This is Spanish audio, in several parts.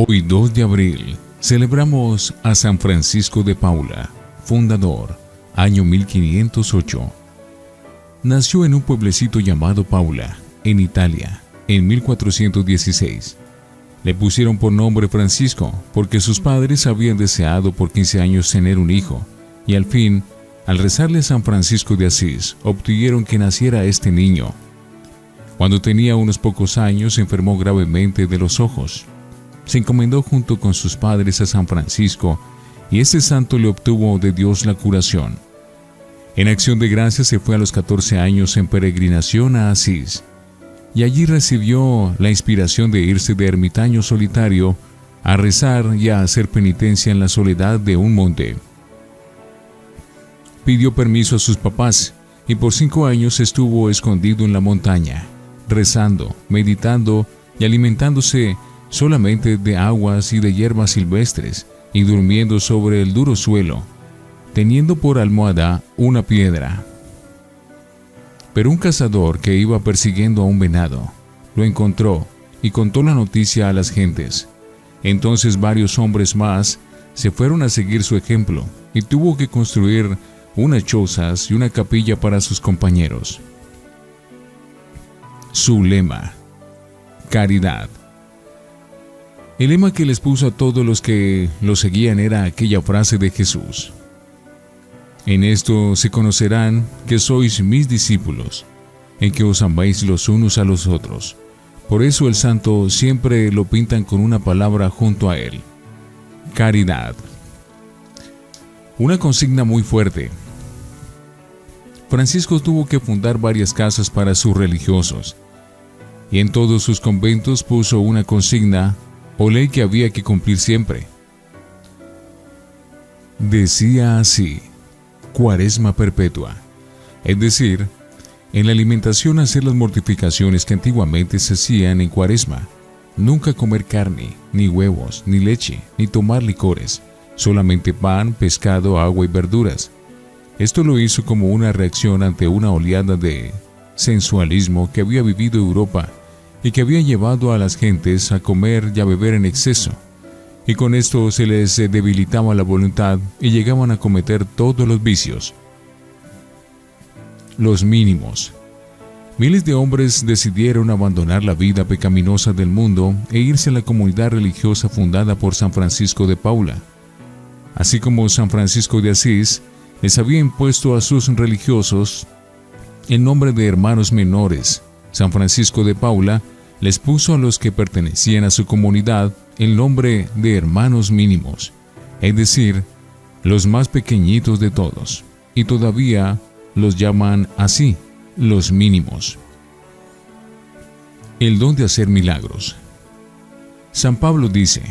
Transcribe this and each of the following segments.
Hoy 2 de abril celebramos a San Francisco de Paula, fundador, año 1508. Nació en un pueblecito llamado Paula, en Italia, en 1416. Le pusieron por nombre Francisco porque sus padres habían deseado por 15 años tener un hijo, y al fin, al rezarle a San Francisco de Asís, obtuvieron que naciera este niño. Cuando tenía unos pocos años, se enfermó gravemente de los ojos. Se encomendó junto con sus padres a San Francisco, y este santo le obtuvo de Dios la curación. En acción de gracias se fue a los 14 años en peregrinación a Asís, y allí recibió la inspiración de irse de ermitaño solitario a rezar y a hacer penitencia en la soledad de un monte. Pidió permiso a sus papás, y por 5 años estuvo escondido en la montaña, rezando, meditando y alimentándose solamente de aguas y de hierbas silvestres, y durmiendo sobre el duro suelo, teniendo por almohada una piedra. Pero un cazador que iba persiguiendo a un venado lo encontró y contó la noticia a las gentes. Entonces varios hombres más se fueron a seguir su ejemplo, y tuvo que construir unas chozas y una capilla para sus compañeros. Su lema: caridad. El lema que les puso a todos los que lo seguían era aquella frase de Jesús: en esto se conocerán que sois mis discípulos, en que os amáis los unos a los otros. Por eso el santo siempre lo pintan con una palabra junto a él: caridad. Una consigna muy fuerte. Francisco tuvo que fundar varias casas para sus religiosos, y en todos sus conventos puso una consigna o ley que había que cumplir siempre. Decía así: Cuaresma perpetua, es decir, en la alimentación hacer las mortificaciones que antiguamente se hacían en Cuaresma, nunca comer carne, ni huevos, ni leche, ni tomar licores, solamente pan, pescado, agua y verduras. Esto lo hizo como una reacción ante una oleada de sensualismo que había vivido Europa y que había llevado a las gentes a comer y a beber en exceso, y con esto se les debilitaba la voluntad y llegaban a cometer todos los vicios. Los mínimos. Miles de hombres decidieron abandonar la vida pecaminosa del mundo e irse a la comunidad religiosa fundada por San Francisco de Paula. Así como San Francisco de Asís les había impuesto a sus religiosos el nombre de hermanos menores, San Francisco de Paula les puso a los que pertenecían a su comunidad el nombre de hermanos mínimos, es decir, los más pequeñitos de todos, y todavía los llaman así, los mínimos. El don de hacer milagros. San Pablo dice: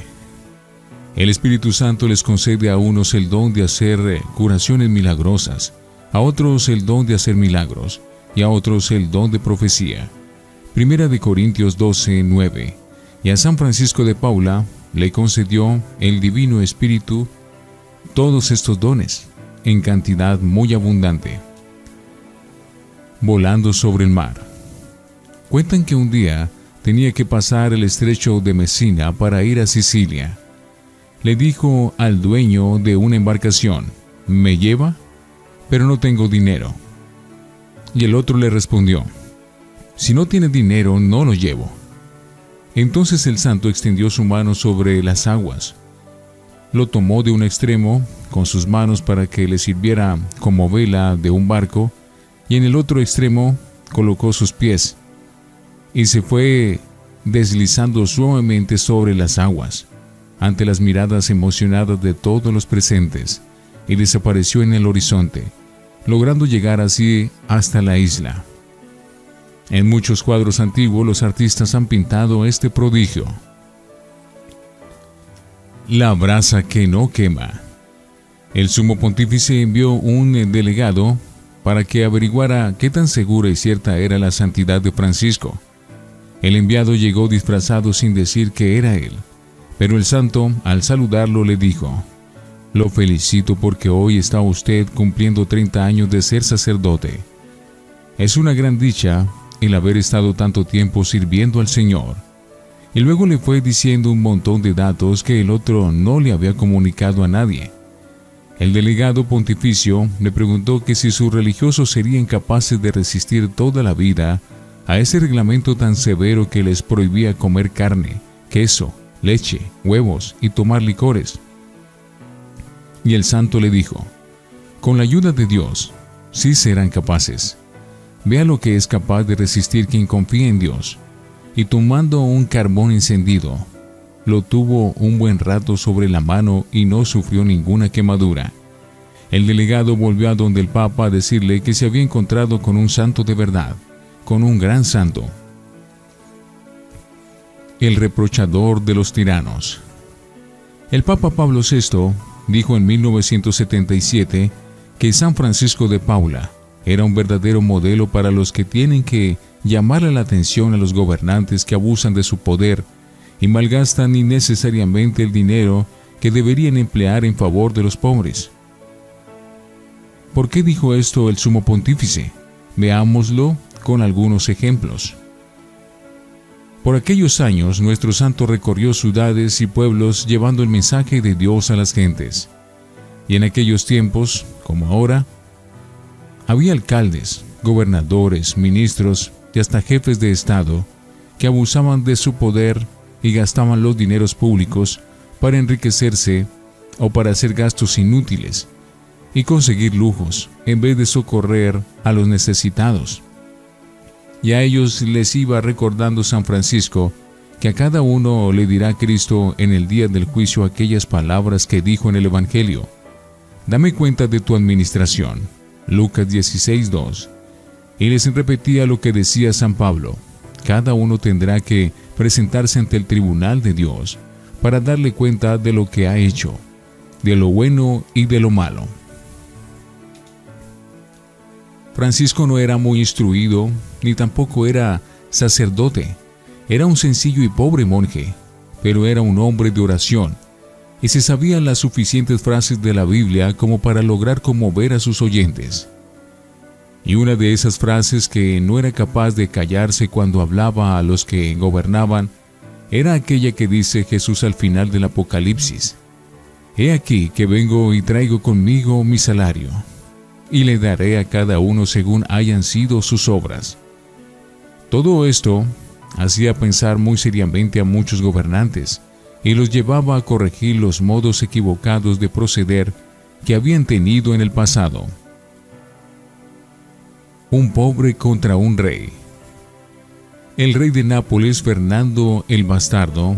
el Espíritu Santo les concede a unos el don de hacer curaciones milagrosas, a otros el don de hacer milagros, y a otros el don de profecía. Primera de Corintios 12:9. Y a San Francisco de Paula le concedió el Divino Espíritu todos estos dones, en cantidad muy abundante. Volando sobre el mar. Cuentan que un día tenía que pasar el estrecho de Messina para ir a Sicilia. Le dijo al dueño de una embarcación: ¿me lleva? Pero no tengo dinero. Y el otro le respondió: si no tiene dinero, no lo llevo. Entonces el santo extendió su mano sobre las aguas, lo tomó de un extremo con sus manos para que le sirviera como vela de un barco, y en el otro extremo colocó sus pies, y se fue deslizando suavemente sobre las aguas, ante las miradas emocionadas de todos los presentes, y desapareció en el horizonte, logrando llegar así hasta la isla. En muchos cuadros antiguos los artistas han pintado este prodigio. La brasa que no quema. El sumo pontífice envió un delegado para que averiguara qué tan segura y cierta era la santidad de Francisco. El enviado llegó disfrazado sin decir que era él, pero el santo, al saludarlo, le dijo: lo felicito porque hoy está usted cumpliendo 30 años de ser sacerdote. Es una gran dicha el haber estado tanto tiempo sirviendo al Señor. y luego le fue diciendo un montón de datos que el otro no le había comunicado a nadie. El delegado pontificio le preguntó que si sus religiosos serían capaces de resistir toda la vida a ese reglamento tan severo que les prohibía comer carne, queso, leche, huevos y tomar licores. Y el santo le dijo: con la ayuda de Dios, sí serán capaces. Vea lo que es capaz de resistir quien confía en Dios. Y tomando un carbón encendido, lo tuvo un buen rato sobre la mano y no sufrió ninguna quemadura. El delegado volvió a donde el Papa a decirle que se había encontrado con un santo de verdad, con un gran santo. El reprochador de los tiranos. El Papa Pablo VI dijo en 1977 que San Francisco de Paula era un verdadero modelo para los que tienen que llamarle la atención a los gobernantes que abusan de su poder y malgastan innecesariamente el dinero que deberían emplear en favor de los pobres. ¿Por qué dijo esto el sumo pontífice? Veámoslo con algunos ejemplos. Por aquellos años, nuestro santo recorrió ciudades y pueblos llevando el mensaje de Dios a las gentes. Y en aquellos tiempos, como ahora, había alcaldes, gobernadores, ministros y hasta jefes de Estado que abusaban de su poder y gastaban los dineros públicos para enriquecerse o para hacer gastos inútiles y conseguir lujos en vez de socorrer a los necesitados. Y a ellos les iba recordando San Francisco que a cada uno le dirá Cristo en el día del juicio aquellas palabras que dijo en el Evangelio: dame cuenta de tu administración. Lucas 16:2. Y les repetía lo que decía San Pablo: cada uno tendrá que presentarse ante el tribunal de Dios para darle cuenta de lo que ha hecho, de lo bueno y de lo malo. Francisco no era muy instruido, ni tampoco era sacerdote. Era un sencillo y pobre monje, pero era un hombre de oración, y se sabían las suficientes frases de la Biblia como para lograr conmover a sus oyentes. Y una de esas frases que no era capaz de callarse cuando hablaba a los que gobernaban era aquella que dice Jesús al final del Apocalipsis: He aquí que vengo y traigo conmigo mi salario, y le daré a cada uno según hayan sido sus obras. Todo esto hacía pensar muy seriamente a muchos gobernantes y los llevaba a corregir los modos equivocados de proceder que habían tenido en el pasado. Un pobre contra un rey. El rey de Nápoles, Fernando el Bastardo,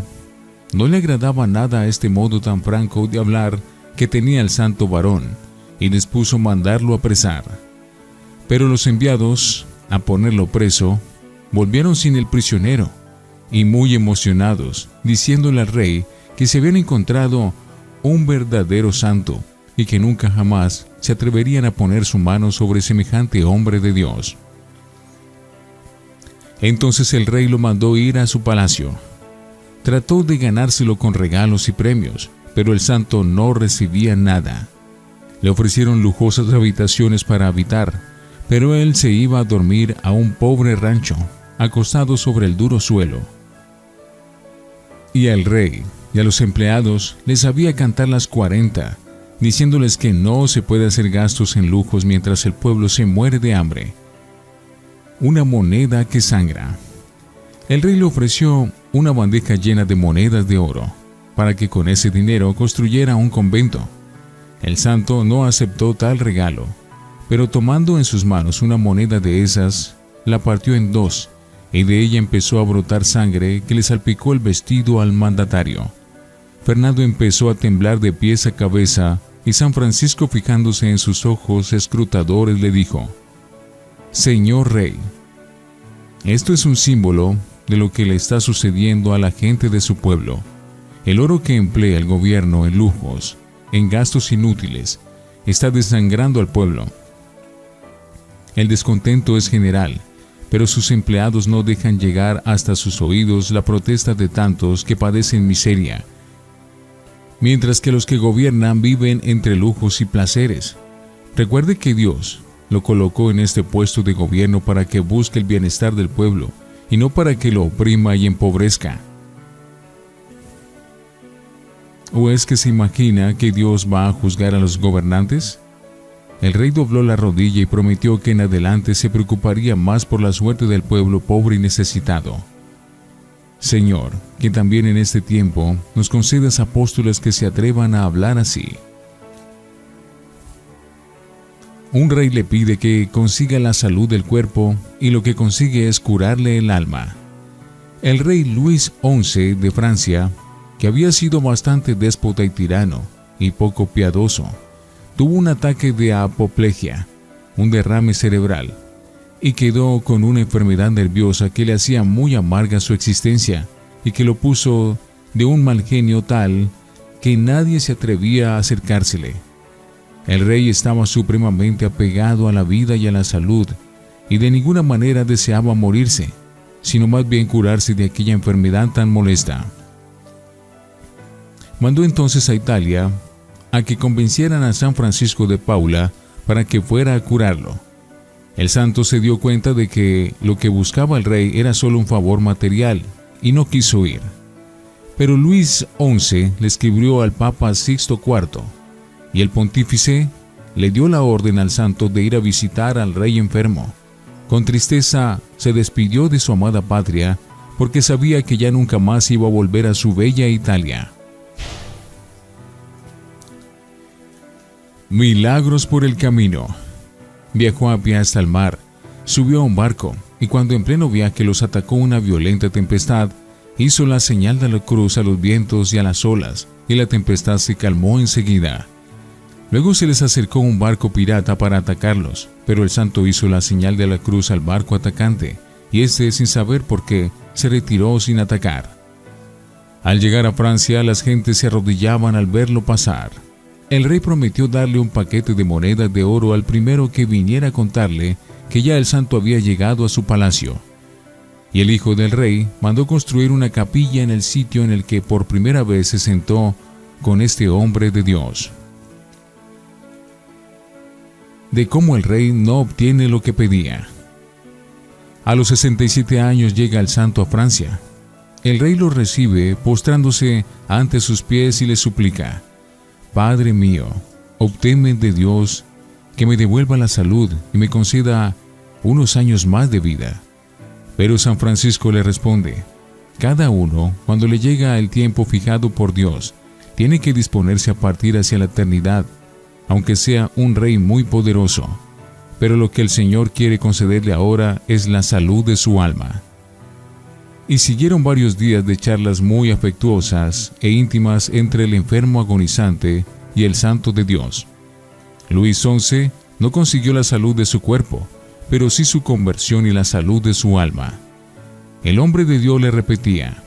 no le agradaba nada a este modo tan franco de hablar que tenía el santo varón, y dispuso mandarlo apresar. Pero los enviados a ponerlo preso volvieron sin el prisionero, y muy emocionados, diciéndole al rey que se habían encontrado un verdadero santo, y que nunca jamás se atreverían a poner su mano sobre semejante hombre de Dios. Entonces el rey lo mandó ir a su palacio. Trató de ganárselo con regalos y premios, pero el santo no recibía nada. Le ofrecieron lujosas habitaciones para habitar, pero él se iba a dormir a un pobre rancho, acostado sobre el duro suelo. Y al rey y a los empleados les sabía cantar las 40, diciéndoles que no se puede hacer gastos en lujos mientras el pueblo se muere de hambre. Una moneda que sangra. El rey le ofreció una bandeja llena de monedas de oro, para que con ese dinero construyera un convento. El santo no aceptó tal regalo, pero tomando en sus manos una moneda de esas, la partió en dos, y de ella empezó a brotar sangre que le salpicó el vestido al mandatario. Fernando empezó a temblar de pies a cabeza, y San Francisco, fijándose en sus ojos escrutadores, le dijo: Señor Rey, esto es un símbolo de lo que le está sucediendo a la gente de su pueblo. El oro que emplea el gobierno en lujos, en gastos inútiles, está desangrando al pueblo. El descontento es general, pero sus empleados no dejan llegar hasta sus oídos la protesta de tantos que padecen miseria, mientras que los que gobiernan viven entre lujos y placeres. Recuerde que Dios lo colocó en este puesto de gobierno para que busque el bienestar del pueblo y no para que lo oprima y empobrezca. ¿O es que se imagina que Dios va a juzgar a los gobernantes? El rey dobló la rodilla y prometió que en adelante se preocuparía más por la suerte del pueblo pobre y necesitado. Señor, que también en este tiempo nos concedas apóstoles que se atrevan a hablar así. Un rey le pide que consiga la salud del cuerpo y lo que consigue es curarle el alma. El rey Luis XI de Francia, que había sido bastante déspota y tirano y poco piadoso, tuvo un ataque de apoplejía, un derrame cerebral, y quedó con una enfermedad nerviosa que le hacía muy amarga su existencia y que lo puso de un mal genio tal que nadie se atrevía a acercársele. El rey estaba supremamente apegado a la vida y a la salud y de ninguna manera deseaba morirse, sino más bien curarse de aquella enfermedad tan molesta. Mandó entonces a Italia a que convencieran a San Francisco de Paula para que fuera a curarlo. El santo se dio cuenta de que lo que buscaba el rey era solo un favor material y no quiso ir. Pero Luis XI le escribió al Papa Sixto IV y el pontífice le dio la orden al santo de ir a visitar al rey enfermo. Con tristeza se despidió de su amada patria porque sabía que ya nunca más iba a volver a su bella Italia. Milagros por el camino. Viajó a pie hasta el mar, subió a un barco, y cuando en pleno viaje los atacó una violenta tempestad, hizo la señal de la cruz a los vientos y a las olas, y la tempestad se calmó enseguida. Luego se les acercó un barco pirata para atacarlos, pero el santo hizo la señal de la cruz al barco atacante, y éste, sin saber por qué, se retiró sin atacar. Al llegar a Francia, las gentes se arrodillaban al verlo pasar. El rey prometió darle un paquete de monedas de oro al primero que viniera a contarle que ya el santo había llegado a su palacio. Y el hijo del rey mandó construir una capilla en el sitio en el que por primera vez se sentó con este hombre de Dios. De cómo el rey no obtiene lo que pedía. A los 67 años llega el santo a Francia. El rey lo recibe postrándose ante sus pies y le suplica: Padre mío, obténme de Dios que me devuelva la salud y me conceda unos años más de vida. Pero San Francisco le responde: cada uno, cuando le llega el tiempo fijado por Dios, tiene que disponerse a partir hacia la eternidad, aunque sea un rey muy poderoso. Pero lo que el Señor quiere concederle ahora es la salud de su alma. Y siguieron varios días de charlas muy afectuosas e íntimas entre el enfermo agonizante y el santo de Dios. Luis XI no consiguió la salud de su cuerpo, pero sí su conversión y la salud de su alma. El hombre de Dios le repetía: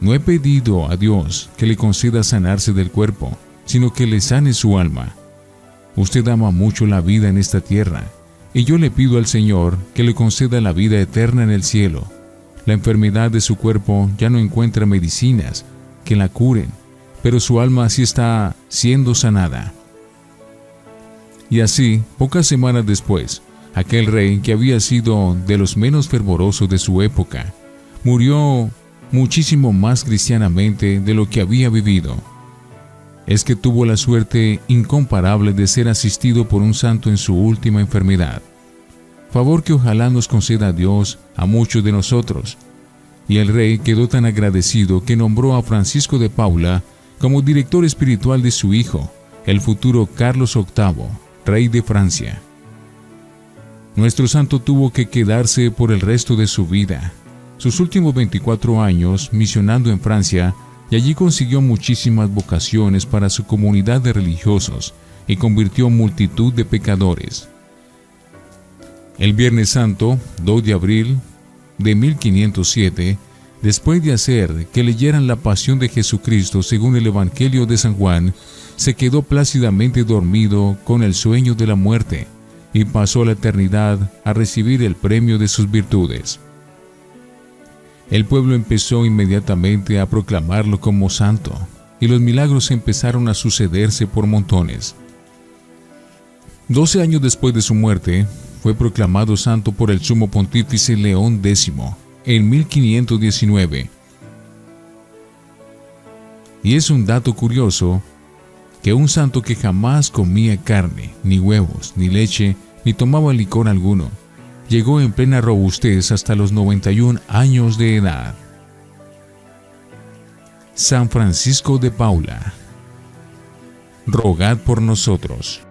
no he pedido a Dios que le conceda sanarse del cuerpo, sino que le sane su alma. Usted ama mucho la vida en esta tierra, y yo le pido al Señor que le conceda la vida eterna en el cielo. La enfermedad de su cuerpo ya no encuentra medicinas que la curen, pero su alma sí está siendo sanada. Y así, pocas semanas después, aquel rey, que había sido de los menos fervorosos de su época, murió muchísimo más cristianamente de lo que había vivido. Es que tuvo la suerte incomparable de ser asistido por un santo en su última enfermedad. Favor que ojalá nos conceda Dios a muchos de nosotros. Y el rey quedó tan agradecido que nombró a Francisco de Paula como director espiritual de su hijo, el futuro Carlos VIII, rey de Francia. Nuestro santo tuvo que quedarse por el resto de su vida, sus últimos 24 años misionando en Francia, y allí consiguió muchísimas vocaciones para su comunidad de religiosos y convirtió multitud de pecadores. El Viernes Santo, 2 de abril de 1507, después de hacer que leyeran la pasión de Jesucristo según el Evangelio de San Juan, se quedó plácidamente dormido con el sueño de la muerte y pasó la eternidad a recibir el premio de sus virtudes. El pueblo empezó inmediatamente a proclamarlo como santo, y los milagros empezaron a sucederse por montones. 12 años después de su muerte, fue proclamado santo por el sumo pontífice León X, en 1519. Y es un dato curioso que un santo que jamás comía carne, ni huevos, ni leche, ni tomaba licor alguno, llegó en plena robustez hasta los 91 años de edad. San Francisco de Paula, rogad por nosotros.